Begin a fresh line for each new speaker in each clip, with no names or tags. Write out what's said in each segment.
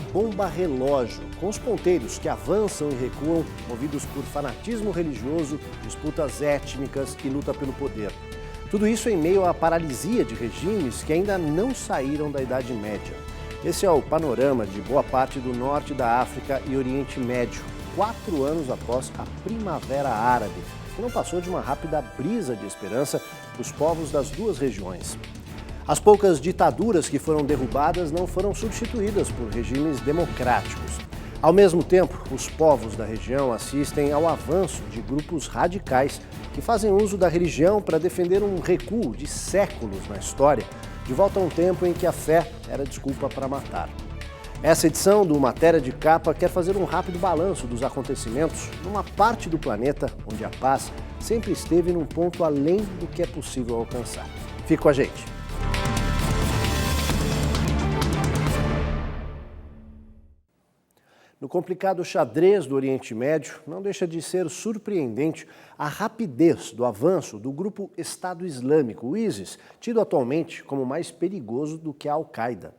uma bomba relógio, com os ponteiros que avançam e recuam, movidos por fanatismo religioso, disputas étnicas e luta pelo poder. Tudo isso em meio à paralisia de regimes que ainda não saíram da Idade Média. Esse é o panorama de boa parte do norte da África e Oriente Médio, 4 anos após a Primavera Árabe, que não passou de uma rápida brisa de esperança para os povos das duas regiões. As poucas ditaduras que foram derrubadas não foram substituídas por regimes democráticos. Ao mesmo tempo, os povos da região assistem ao avanço de grupos radicais que fazem uso da religião para defender um recuo de séculos na história, de volta a um tempo em que a fé era desculpa para matar. Essa edição do Matéria de Capa quer fazer um rápido balanço dos acontecimentos numa parte do planeta onde a paz sempre esteve num ponto além do que é possível alcançar. Fique com a gente. No complicado xadrez do Oriente Médio, não deixa de ser surpreendente a rapidez do avanço do grupo Estado Islâmico, o ISIS, tido atualmente como mais perigoso do que a Al-Qaeda.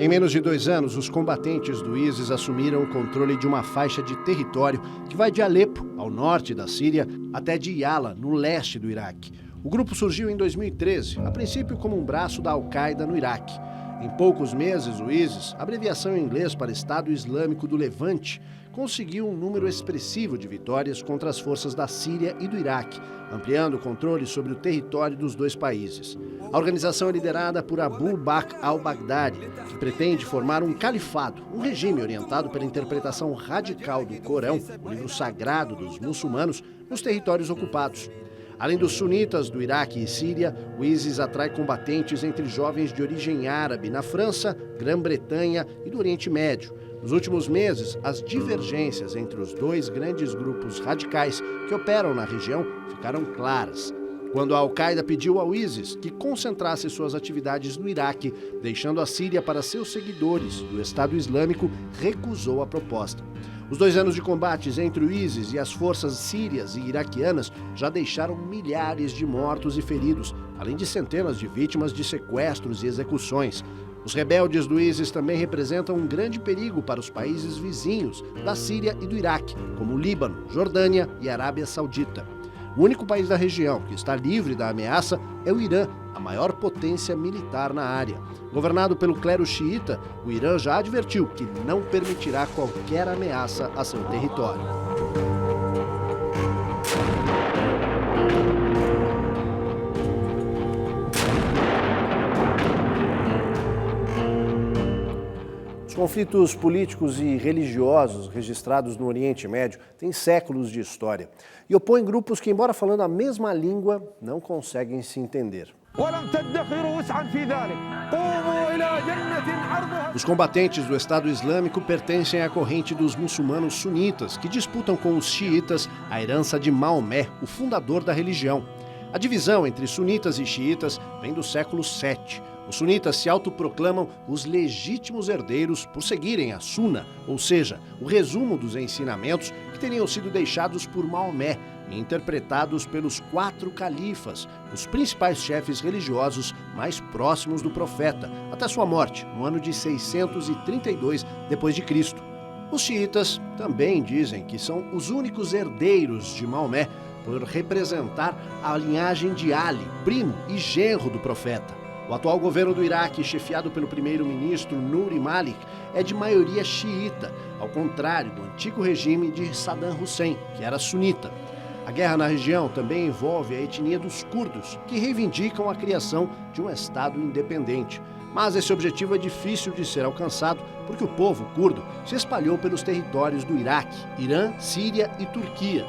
Em menos de 2 anos, os combatentes do ISIS assumiram o controle de uma faixa de território que vai de Alepo, ao norte da Síria, até Diyala, no leste do Iraque. O grupo surgiu em 2013, a princípio como um braço da Al-Qaeda no Iraque. Em poucos meses, o ISIS, abreviação em inglês para Estado Islâmico do Levante, conseguiu um número expressivo de vitórias contra as forças da Síria e do Iraque, ampliando o controle sobre o território dos dois países. A organização é liderada por Abu Bakr al-Baghdadi, que pretende formar um califado, um regime orientado pela interpretação radical do Corão, o livro sagrado dos muçulmanos, nos territórios ocupados. Além dos sunitas do Iraque e Síria, o ISIS atrai combatentes entre jovens de origem árabe na França, Grã-Bretanha e do Oriente Médio. Nos últimos meses, as divergências entre os dois grandes grupos radicais que operam na região ficaram claras. Quando a Al-Qaeda pediu ao ISIS que concentrasse suas atividades no Iraque, deixando a Síria para seus seguidores, o Estado Islâmico recusou a proposta. Os 2 anos de combates entre o ISIS e as forças sírias e iraquianas já deixaram milhares de mortos e feridos, além de centenas de vítimas de sequestros e execuções. Os rebeldes do ISIS também representam um grande perigo para os países vizinhos da Síria e do Iraque, como o Líbano, Jordânia e Arábia Saudita. O único país da região que está livre da ameaça é o Irã, a maior potência militar na área. Governado pelo clero xiita, o Irã já advertiu que não permitirá qualquer ameaça a seu território. Os conflitos políticos e religiosos registrados no Oriente Médio têm séculos de história e opõem grupos que, embora falando a mesma língua, não conseguem se entender. Os combatentes do Estado Islâmico pertencem à corrente dos muçulmanos sunitas, que disputam com os xiitas a herança de Maomé, o fundador da religião. A divisão entre sunitas e xiitas vem do século VII. Os sunitas se autoproclamam os legítimos herdeiros por seguirem a Sunna, ou seja, o resumo dos ensinamentos que teriam sido deixados por Maomé e interpretados pelos 4 califas, os principais chefes religiosos mais próximos do profeta, até sua morte, no ano de 632 d.C. Os xiitas também dizem que são os únicos herdeiros de Maomé por representar a linhagem de Ali, primo e genro do profeta. O atual governo do Iraque, chefiado pelo primeiro-ministro Nouri Malik, é de maioria xiita, ao contrário do antigo regime de Saddam Hussein, que era sunita. A guerra na região também envolve a etnia dos curdos, que reivindicam a criação de um Estado independente. Mas esse objetivo é difícil de ser alcançado porque o povo curdo se espalhou pelos territórios do Iraque, Irã, Síria e Turquia.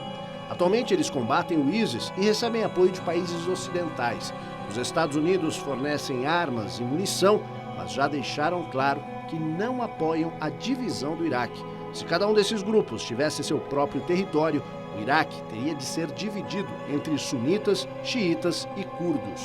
Atualmente eles combatem o ISIS e recebem apoio de países ocidentais. Os Estados Unidos fornecem armas e munição, mas já deixaram claro que não apoiam a divisão do Iraque. Se cada um desses grupos tivesse seu próprio território, o Iraque teria de ser dividido entre sunitas, xiitas e curdos.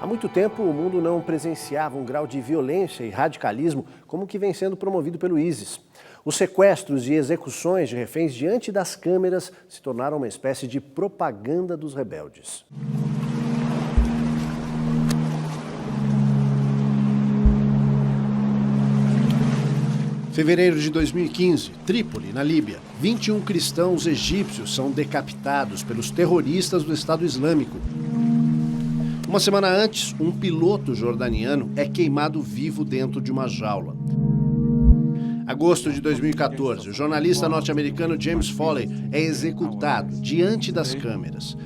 Há muito tempo, o mundo não presenciava um grau de violência e radicalismo como o que vem sendo promovido pelo ISIS. Os sequestros e execuções de reféns diante das câmeras se tornaram uma espécie de propaganda dos rebeldes. Fevereiro de 2015, Trípoli, na Líbia. 21 cristãos egípcios são decapitados pelos terroristas do Estado Islâmico. Uma semana antes, um piloto jordaniano é queimado vivo dentro de uma jaula. Agosto de 2014, o jornalista norte-americano James Foley é executado diante das câmeras.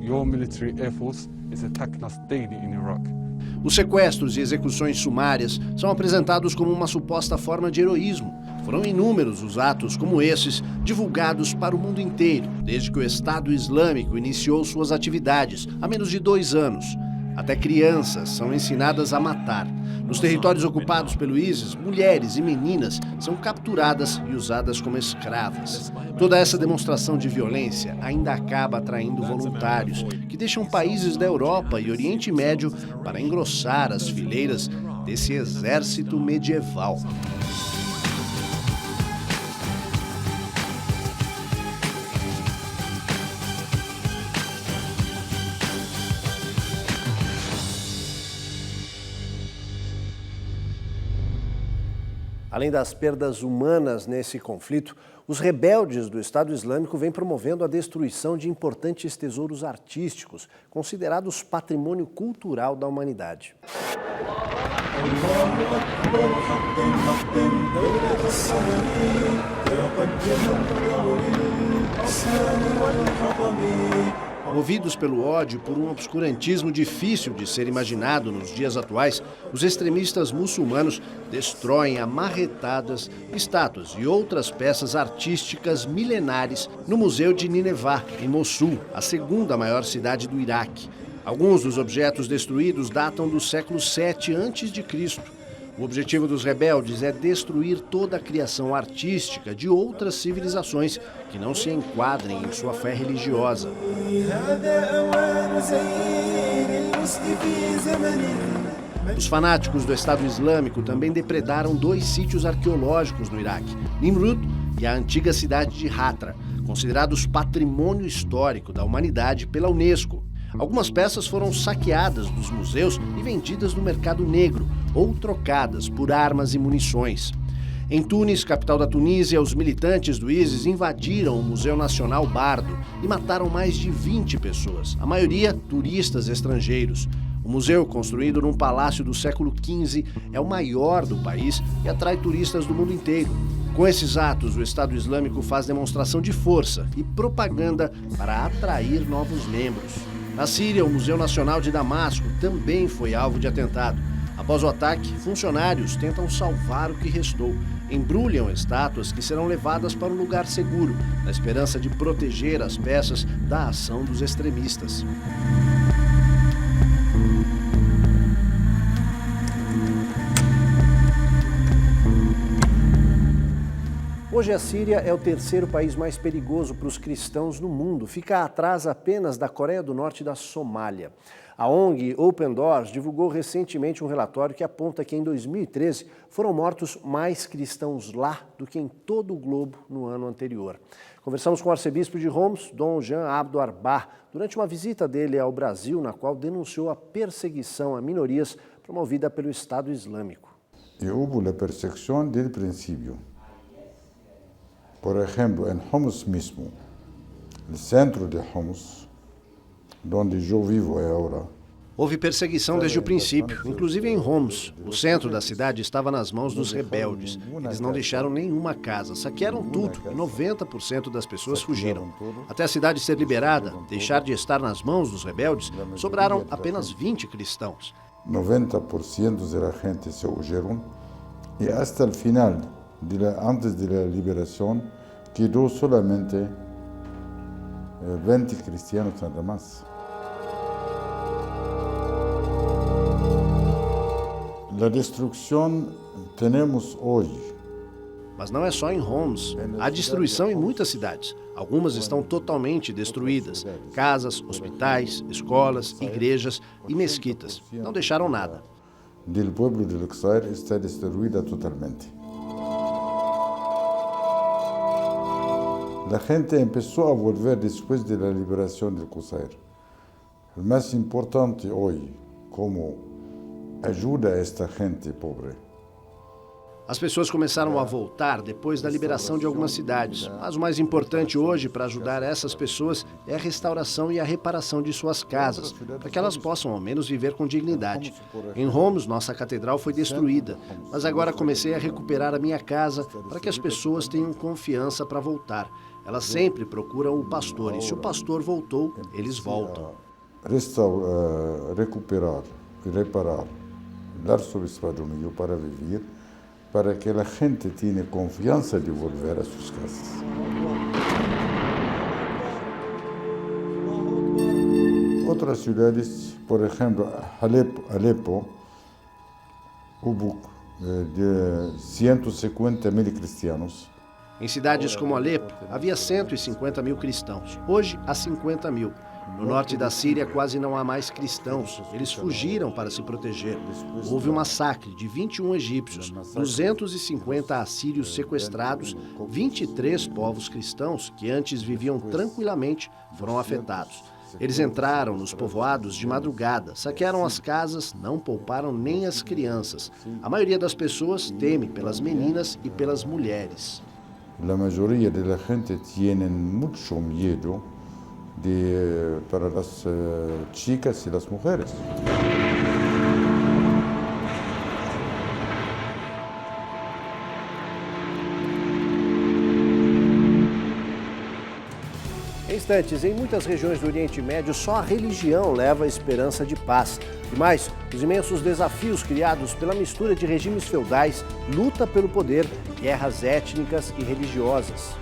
Os sequestros e execuções sumárias são apresentados como uma suposta forma de heroísmo. Foram inúmeros os atos como esses divulgados para o mundo inteiro, desde que o Estado Islâmico iniciou suas atividades, há menos de 2 anos. Até crianças são ensinadas a matar. Nos territórios ocupados pelo ISIS, mulheres e meninas são capturadas e usadas como escravas. Toda essa demonstração de violência ainda acaba atraindo voluntários, que deixam países da Europa e Oriente Médio para engrossar as fileiras desse exército medieval. Além das perdas humanas nesse conflito, os rebeldes do Estado Islâmico vêm promovendo a destruição de importantes tesouros artísticos, considerados patrimônio cultural da humanidade. Movidos pelo ódio por um obscurantismo difícil de ser imaginado nos dias atuais, os extremistas muçulmanos destroem a marretadas estátuas e outras peças artísticas milenares no Museu de Nineveh, em Mossul, a segunda maior cidade do Iraque. Alguns dos objetos destruídos datam do século VII a.C. O objetivo dos rebeldes é destruir toda a criação artística de outras civilizações que não se enquadrem em sua fé religiosa. Os fanáticos do Estado Islâmico também depredaram 2 sítios arqueológicos no Iraque, Nimrud e a antiga cidade de Hatra, considerados patrimônio histórico da humanidade pela Unesco. Algumas peças foram saqueadas dos museus e vendidas no mercado negro, ou trocadas por armas e munições. Em Tunis, capital da Tunísia, os militantes do ISIS invadiram o Museu Nacional Bardo e mataram mais de 20 pessoas, a maioria turistas estrangeiros. O museu, construído num palácio do século XV, é o maior do país e atrai turistas do mundo inteiro. Com esses atos, o Estado Islâmico faz demonstração de força e propaganda para atrair novos membros. Na Síria, o Museu Nacional de Damasco também foi alvo de atentado. Após o ataque, funcionários tentam salvar o que restou. Embrulham estátuas que serão levadas para um lugar seguro, na esperança de proteger as peças da ação dos extremistas. Hoje a Síria é o 3º país mais perigoso para os cristãos no mundo. Fica atrás apenas da Coreia do Norte e da Somália. A ONG Open Doors divulgou recentemente um relatório que aponta que em 2013 foram mortos mais cristãos lá do que em todo o globo no ano anterior. Conversamos com o arcebispo de Homs, Dom Jean Abdo Arbah, durante uma visita dele ao Brasil, na qual denunciou a perseguição a minorias promovida pelo Estado Islâmico.
Houve a perseguição desde o princípio. Por exemplo, em Homs mesmo, o centro de Homs, onde eu vivo agora.
Houve perseguição desde o princípio, inclusive em Homs. O centro da cidade estava nas mãos dos rebeldes. Eles não deixaram nenhuma casa, saquearam tudo e 90% das pessoas fugiram. Até a cidade ser liberada, deixar de estar nas mãos dos rebeldes, sobraram apenas 20 cristãos.
90% da gente se fugiram e até o final, antes da liberação, quedou solamente 20 cristianos nada mais. A destruição temos hoje
Mas não é só em Homs. Há destruição em muitas cidades. Algumas estão totalmente destruídas. Casas, hospitais, escolas, igrejas e mesquitas. Não deixaram nada.
O povo de Luxor está destruído totalmente. A gente começou a voltar depois da liberação de Qusair. O mais importante hoje, como ajuda esta gente pobre.
As pessoas começaram a voltar depois da liberação de algumas cidades, mas o mais importante hoje para ajudar essas pessoas é a restauração e a reparação de suas casas, para que elas possam ao menos viver com dignidade. Em Homs, nossa catedral foi destruída, mas agora comecei a recuperar a minha casa para que as pessoas tenham confiança para voltar. Elas sempre procuram o pastor e se o pastor voltou, eles voltam.
Recuperar e reparar o arcebispado Millau para viver, para que a gente tenha confiança de voltar a suas casas. Outras cidades, por exemplo, Alepo, houve de 150 mil cristianos.
Em cidades como Alepo, havia 150 mil cristãos. Hoje, há 50 mil. No norte da Síria, quase não há mais cristãos. Eles fugiram para se proteger. Houve um massacre de 21 egípcios, 250 assírios sequestrados, 23 povos cristãos, que antes viviam tranquilamente, foram afetados. Eles entraram nos povoados de madrugada, saquearam as casas, não pouparam nem as crianças. A maioria das pessoas teme pelas meninas e pelas mulheres.
A maioria da gente tem muito medo para as chicas e as mulheres.
Em instantes, em muitas regiões do Oriente Médio, só a religião leva a esperança de paz. E mais, os imensos desafios criados pela mistura de regimes feudais, luta pelo poder, guerras étnicas e religiosas.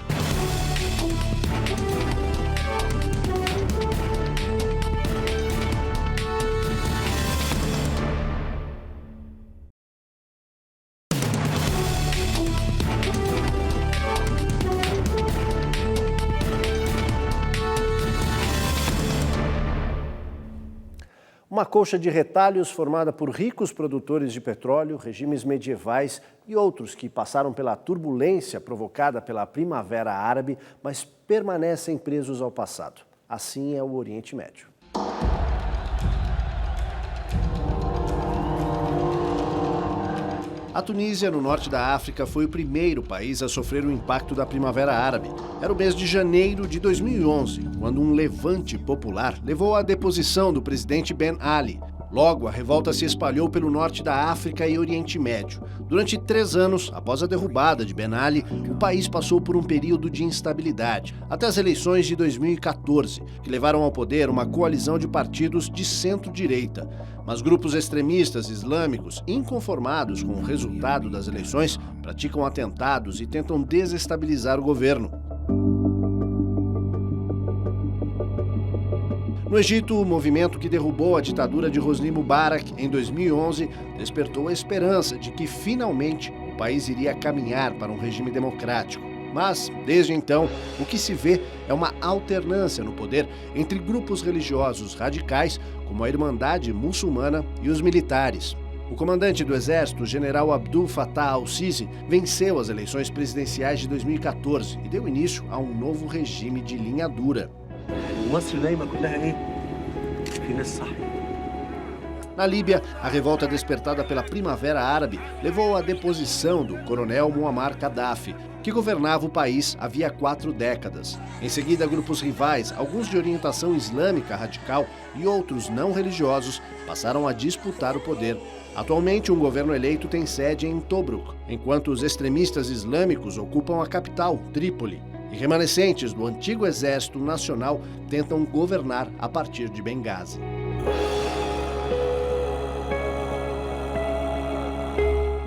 Uma colcha de retalhos formada por ricos produtores de petróleo, regimes medievais e outros que passaram pela turbulência provocada pela Primavera Árabe, mas permanecem presos ao passado. Assim é o Oriente Médio. A Tunísia, no norte da África, foi o primeiro país a sofrer o impacto da Primavera Árabe. Era o mês de janeiro de 2011, quando um levante popular levou à deposição do presidente Ben Ali. Logo, a revolta se espalhou pelo norte da África e Oriente Médio. Durante 3 anos, após a derrubada de Ben Ali, o país passou por um período de instabilidade, até as eleições de 2014, que levaram ao poder uma coalizão de partidos de centro-direita. Mas grupos extremistas islâmicos, inconformados com o resultado das eleições, praticam atentados e tentam desestabilizar o governo. No Egito, o movimento que derrubou a ditadura de Hosni Mubarak em 2011 despertou a esperança de que, finalmente, o país iria caminhar para um regime democrático. Mas, desde então, o que se vê é uma alternância no poder entre grupos religiosos radicais, como a Irmandade Muçulmana, e os militares. O comandante do exército, o general Abdul Fattah al-Sisi, venceu as eleições presidenciais de 2014 e deu início a um novo regime de linha dura. Na Líbia, a revolta despertada pela Primavera Árabe levou à deposição do coronel Muammar Gaddafi, que governava o país havia 4 décadas. Em seguida, grupos rivais, alguns de orientação islâmica radical e outros não religiosos, passaram a disputar o poder. Atualmente, um governo eleito tem sede em Tobruk, enquanto os extremistas islâmicos ocupam a capital, Trípoli. E remanescentes do antigo Exército Nacional tentam governar a partir de Benghazi.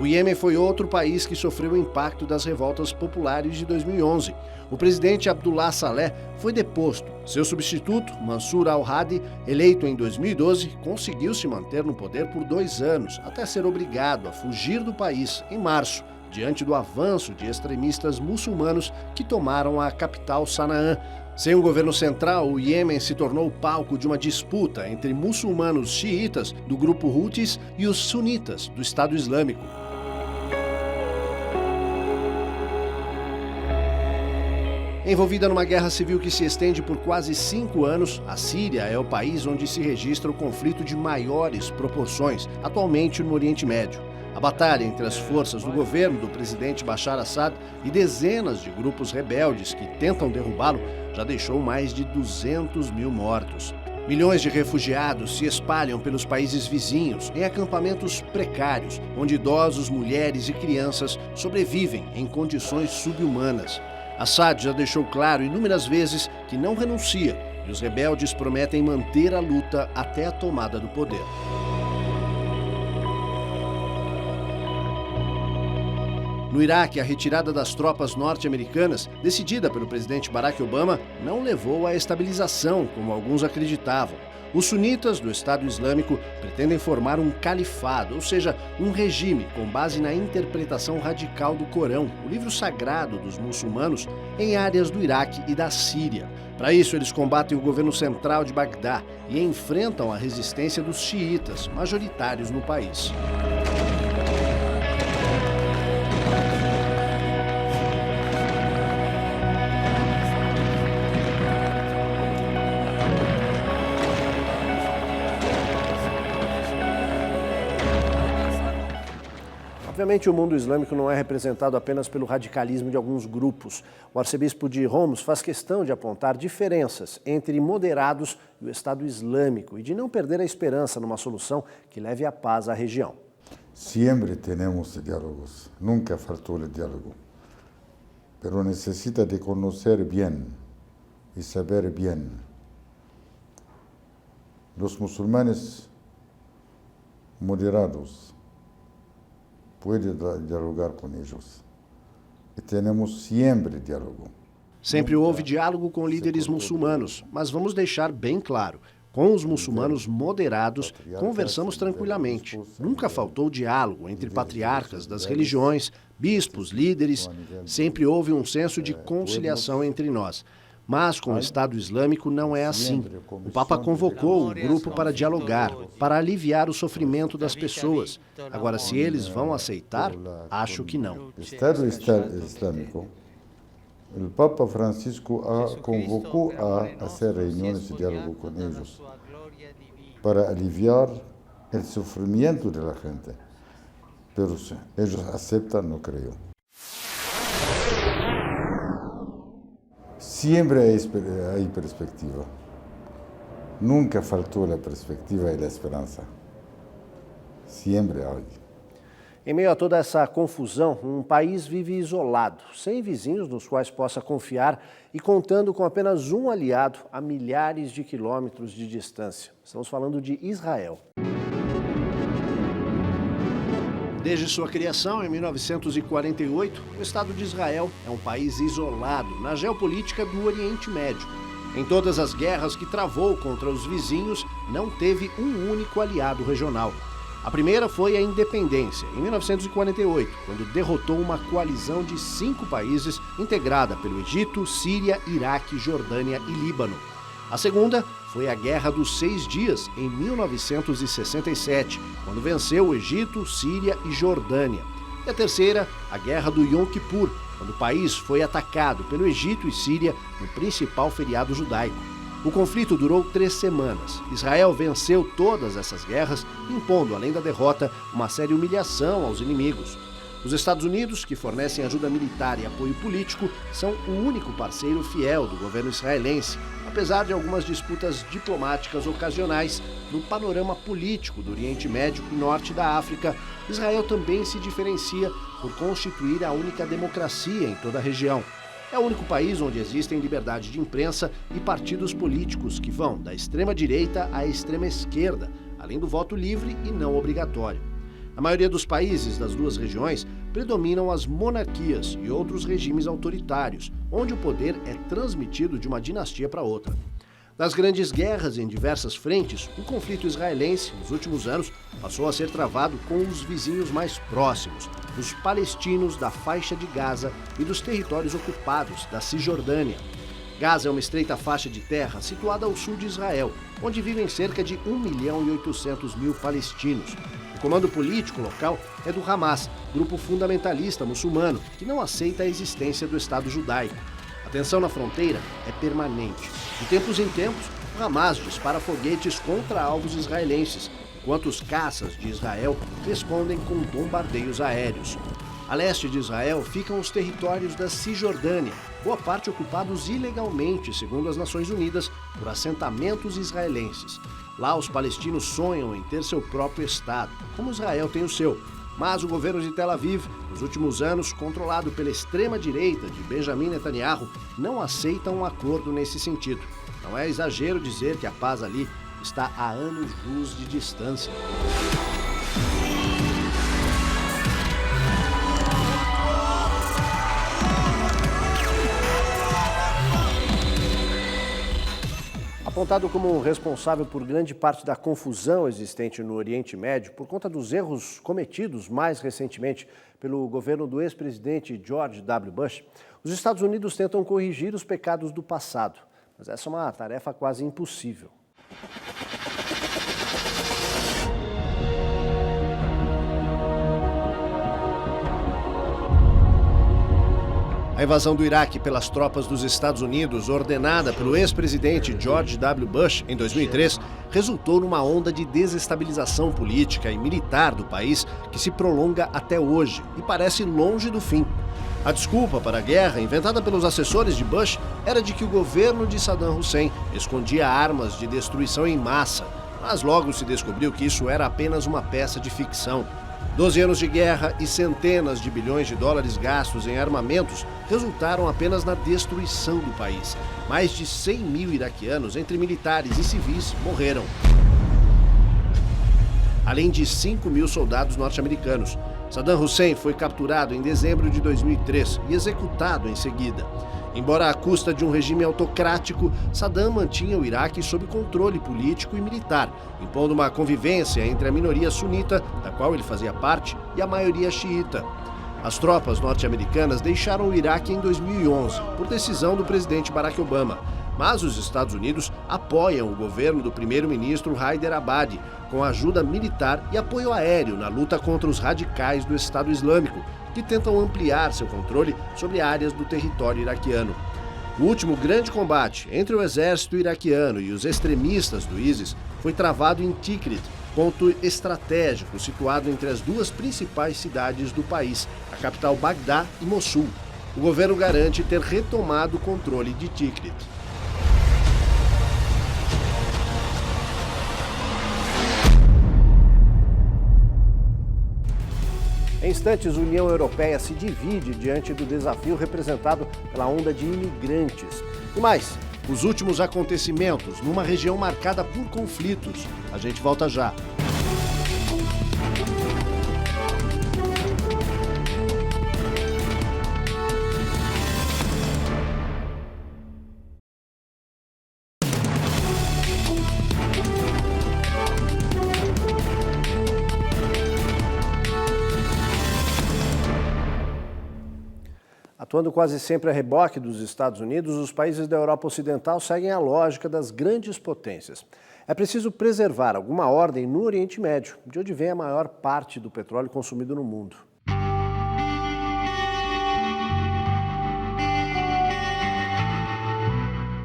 O Iêmen foi outro país que sofreu o impacto das revoltas populares de 2011. O presidente Abdullah Saleh foi deposto. Seu substituto, Mansur al-Hadi, eleito em 2012, conseguiu se manter no poder por 2 anos, até ser obrigado a fugir do país em março, diante do avanço de extremistas muçulmanos que tomaram a capital Sanaá. Sem um governo central, o Iêmen se tornou palco de uma disputa entre muçulmanos xiitas do grupo Houthis e os sunitas do Estado Islâmico. Envolvida numa guerra civil que se estende por quase 5 anos, a Síria é o país onde se registra o conflito de maiores proporções, atualmente no Oriente Médio. A batalha entre as forças do governo do presidente Bashar Assad e dezenas de grupos rebeldes que tentam derrubá-lo já deixou mais de 200 mil mortos. Milhões de refugiados se espalham pelos países vizinhos em acampamentos precários, onde idosos, mulheres e crianças sobrevivem em condições subhumanas. Assad já deixou claro inúmeras vezes que não renuncia e os rebeldes prometem manter a luta até a tomada do poder. No Iraque, a retirada das tropas norte-americanas, decidida pelo presidente Barack Obama, não levou à estabilização, como alguns acreditavam. Os sunitas do Estado Islâmico pretendem formar um califado, ou seja, um regime com base na interpretação radical do Corão, o livro sagrado dos muçulmanos, em áreas do Iraque e da Síria. Para isso, eles combatem o governo central de Bagdá e enfrentam a resistência dos xiitas, majoritários no país. Obviamente, o mundo islâmico não é representado apenas pelo radicalismo de alguns grupos. O arcebispo de Homs faz questão de apontar diferenças entre moderados e o Estado Islâmico e de não perder a esperança numa solução que leve a paz à região.
Sempre temos diálogos, nunca faltou o diálogo. Pero necessita de conhecer bem e saber bem. Os muçulmanes moderados pode dialogar com eles. E temos sempre diálogo.
Sempre houve diálogo com líderes muçulmanos, mas vamos deixar bem claro, com os muçulmanos moderados, conversamos tranquilamente. Nunca faltou diálogo entre patriarcas das religiões, bispos, líderes. Sempre houve um senso de conciliação entre nós. Mas com o Estado Islâmico não é assim. O Papa convocou o grupo para dialogar, para aliviar o sofrimento das pessoas. Agora, se eles vão aceitar, acho que não.
O Estado Islâmico, o Papa Francisco convocou a fazer reuniões de diálogo com eles para aliviar o sofrimento da gente. Mas eles aceitam, não creio. Sempre há perspectiva. Nunca faltou a perspectiva e a esperança. Sempre há.
Em meio a toda essa confusão, um país vive isolado, sem vizinhos nos quais possa confiar e contando com apenas um aliado a milhares de quilômetros de distância. Estamos falando de Israel. Desde sua criação, em 1948, o Estado de Israel é um país isolado na geopolítica do Oriente Médio. Em todas as guerras que travou contra os vizinhos, não teve um único aliado regional. A primeira foi a independência, em 1948, quando derrotou uma coalizão de 5 países integrada pelo Egito, Síria, Iraque, Jordânia e Líbano. A segunda foi a Guerra dos 6 Dias, em 1967, quando venceu o Egito, Síria e Jordânia. E a terceira, a Guerra do Yom Kippur, quando o país foi atacado pelo Egito e Síria no principal feriado judaico. O conflito durou 3 semanas. Israel venceu todas essas guerras, impondo, além da derrota, uma séria humilhação aos inimigos. Os Estados Unidos, que fornecem ajuda militar e apoio político, são o único parceiro fiel do governo israelense, apesar de algumas disputas diplomáticas ocasionais no panorama político do Oriente Médio e Norte da África. Israel também se diferencia por constituir a única democracia em toda a região. É o único país onde existem liberdade de imprensa e partidos políticos que vão da extrema-direita à extrema-esquerda, além do voto livre e não obrigatório. Na maioria dos países das duas regiões, predominam as monarquias e outros regimes autoritários, onde o poder é transmitido de uma dinastia para outra. Das grandes guerras em diversas frentes, o conflito israelense, nos últimos anos, passou a ser travado com os vizinhos mais próximos. os palestinos da faixa de Gaza e dos territórios ocupados da Cisjordânia. Gaza é uma estreita faixa de terra situada ao sul de Israel, onde vivem cerca de 1.800.000 palestinos. O comando político local é do Hamas, grupo fundamentalista muçulmano, que não aceita a existência do Estado judaico. A tensão na fronteira é permanente. De tempos em tempos, o Hamas dispara foguetes contra alvos israelenses, enquanto os caças de Israel respondem com bombardeios aéreos. A leste de Israel ficam os territórios da Cisjordânia, boa parte ocupados ilegalmente, segundo as Nações Unidas, por assentamentos israelenses. Lá, os palestinos sonham em ter seu próprio Estado, como Israel tem o seu. Mas o governo de Tel Aviv, nos últimos anos, controlado pela extrema-direita de Benjamin Netanyahu, não aceita um acordo nesse sentido. Não é exagero dizer que a paz ali está a anos-luz de distância. Apontado como responsável por grande parte da confusão existente no Oriente Médio por conta dos erros cometidos mais recentemente pelo governo do ex-presidente George W. Bush, os Estados Unidos tentam corrigir os pecados do passado, mas essa é uma tarefa quase impossível. A invasão do Iraque pelas tropas dos Estados Unidos, ordenada pelo ex-presidente George W. Bush em 2003, resultou numa onda de desestabilização política e militar do país que se prolonga até hoje e parece longe do fim. A desculpa para a guerra, inventada pelos assessores de Bush, era de que o governo de Saddam Hussein escondia armas de destruição em massa, mas logo se descobriu que isso era apenas uma peça de ficção. 12 anos de guerra e centenas de bilhões de dólares gastos em armamentos resultaram apenas na destruição do país. Mais de 100 mil iraquianos, entre militares e civis, morreram. Além de 5 mil soldados norte-americanos. Saddam Hussein foi capturado em dezembro de 2003 e executado em seguida. Embora à custa de um regime autocrático, Saddam mantinha o Iraque sob controle político e militar, impondo uma convivência entre a minoria sunita, da qual ele fazia parte, e a maioria xiita. As tropas norte-americanas deixaram o Iraque em 2011, por decisão do presidente Barack Obama. Mas os Estados Unidos apoiam o governo do primeiro-ministro Haider Abadi, com ajuda militar e apoio aéreo na luta contra os radicais do Estado Islâmico, que tentam ampliar seu controle sobre áreas do território iraquiano. O último grande combate entre o exército iraquiano e os extremistas do ISIS foi travado em Tikrit, ponto estratégico situado entre as duas principais cidades do país, a capital Bagdá e Mossul. O governo garante ter retomado o controle de Tikrit. Em instantes, a União Europeia se divide diante do desafio representado pela onda de imigrantes. E mais, os últimos acontecimentos numa região marcada por conflitos. A gente volta já. Atuando quase sempre a reboque dos Estados Unidos, os países da Europa Ocidental seguem a lógica das grandes potências. É preciso preservar alguma ordem no Oriente Médio, de onde vem a maior parte do petróleo consumido no mundo.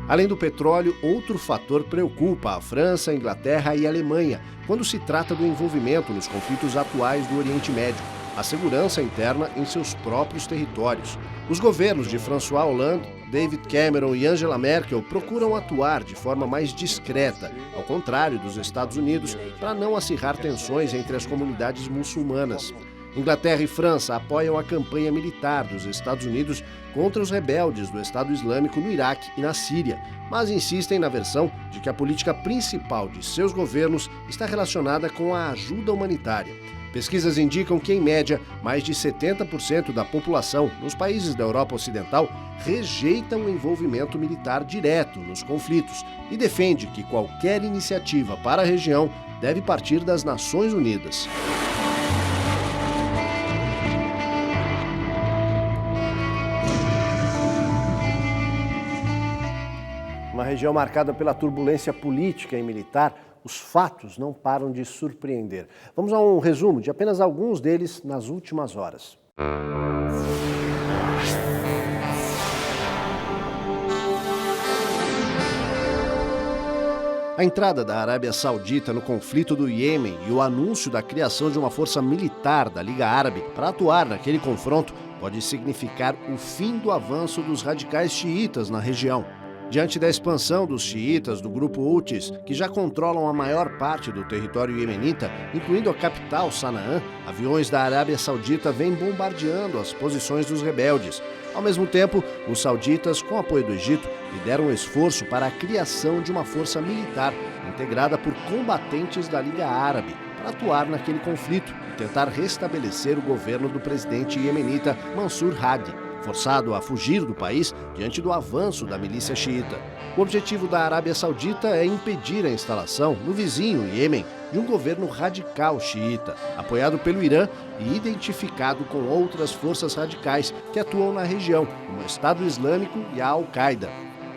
Além do petróleo, outro fator preocupa a França, a Inglaterra e a Alemanha, quando se trata do envolvimento nos conflitos atuais do Oriente Médio. A segurança interna em seus próprios territórios. Os governos de François Hollande, David Cameron e Angela Merkel procuram atuar de forma mais discreta, ao contrário dos Estados Unidos, para não acirrar tensões entre as comunidades muçulmanas. Inglaterra e França apoiam a campanha militar dos Estados Unidos contra os rebeldes do Estado Islâmico no Iraque e na Síria, mas insistem na versão de que a política principal de seus governos está relacionada com a ajuda humanitária. Pesquisas indicam que, em média, mais de 70% da população nos países da Europa Ocidental rejeitam o envolvimento militar direto nos conflitos e defende que qualquer iniciativa para a região deve partir das Nações Unidas. região marcada pela turbulência política e militar, os fatos não param de surpreender. Vamos a um resumo de apenas alguns deles nas últimas horas. A entrada da Arábia Saudita no conflito do Iêmen e o anúncio da criação de uma força militar da Liga Árabe para atuar naquele confronto pode significar o fim do avanço dos radicais xiitas na região. Diante da expansão dos xiitas do grupo Houthis, que já controlam a maior parte do território iemenita, incluindo a capital Sanaã, aviões da Arábia Saudita vêm bombardeando as posições dos rebeldes. Ao mesmo tempo, os sauditas, com apoio do Egito, lideram um esforço para a criação de uma força militar integrada por combatentes da Liga Árabe para atuar naquele conflito e tentar restabelecer o governo do presidente iemenita Mansur Hadi, forçado a fugir do país diante do avanço da milícia xiita. O objetivo da Arábia Saudita é impedir a instalação, no vizinho Iêmen, de um governo radical xiita, apoiado pelo Irã e identificado com outras forças radicais que atuam na região, como o Estado Islâmico e a Al-Qaeda.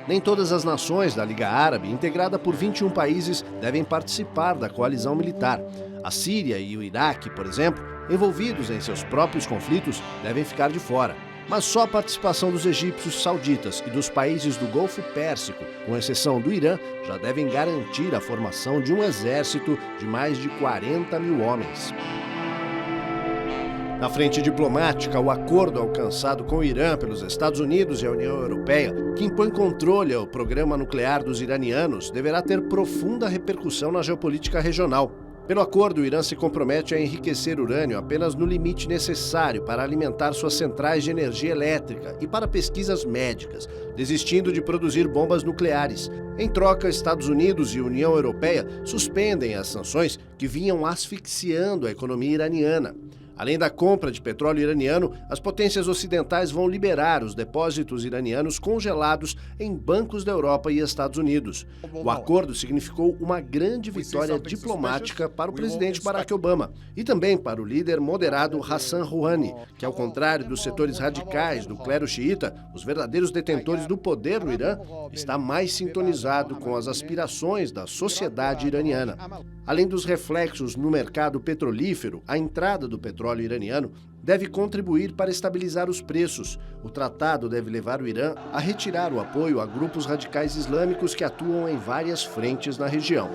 Nem todas as nações da Liga Árabe, integrada por 21 países, devem participar da coalizão militar. A Síria e o Iraque, por exemplo, envolvidos em seus próprios conflitos, devem ficar de fora. Mas só a participação dos egípcios, sauditas e dos países do Golfo Pérsico, com exceção do Irã, já devem garantir a formação de um exército de mais de 40 mil homens. Na frente diplomática, o acordo alcançado com o Irã pelos Estados Unidos e a União Europeia, que impõe controle ao programa nuclear dos iranianos, deverá ter profunda repercussão na geopolítica regional. Pelo acordo, o Irã se compromete a enriquecer urânio apenas no limite necessário para alimentar suas centrais de energia elétrica e para pesquisas médicas, desistindo de produzir bombas nucleares. Em troca, Estados Unidos e União Europeia suspendem as sanções que vinham asfixiando a economia iraniana. Além da compra de petróleo iraniano, as potências ocidentais vão liberar os depósitos iranianos congelados em bancos da Europa e Estados Unidos. O acordo significou uma grande vitória diplomática para o presidente Barack Obama e também para o líder moderado Hassan Rouhani, que, ao contrário dos setores radicais do clero xiita, os verdadeiros detentores do poder no Irã, está mais sintonizado com as aspirações da sociedade iraniana. Além dos reflexos no mercado petrolífero, a entrada do petróleo iraniano deve contribuir para estabilizar os preços. O tratado deve levar o Irã a retirar o apoio a grupos radicais islâmicos que atuam em várias frentes na região.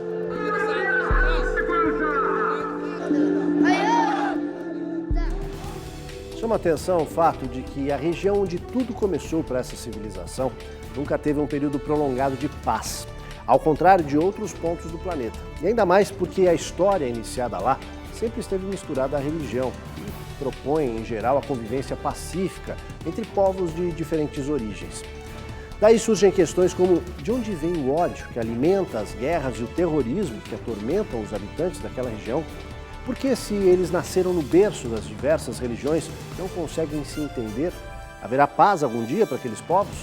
Chama atenção o fato de que a região onde tudo começou para essa civilização nunca teve um período prolongado de paz, ao contrário de outros pontos do planeta. E ainda mais porque a história iniciada lá sempre esteve misturada à religião e propõe, em geral, a convivência pacífica entre povos de diferentes origens. Daí surgem questões como de onde vem o ódio que alimenta as guerras e o terrorismo que atormentam os habitantes daquela região? Por que, se eles nasceram no berço das diversas religiões, não conseguem se entender? Haverá paz algum dia para aqueles povos?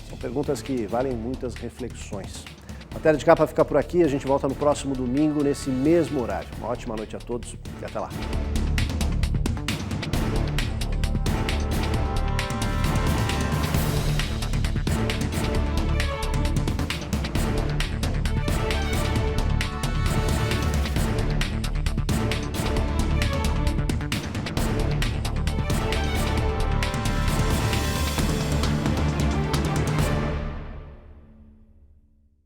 São perguntas que valem muitas reflexões. A Matéria de Capa fica por aqui, a gente volta no próximo domingo, nesse mesmo horário. Uma ótima noite a todos e até lá.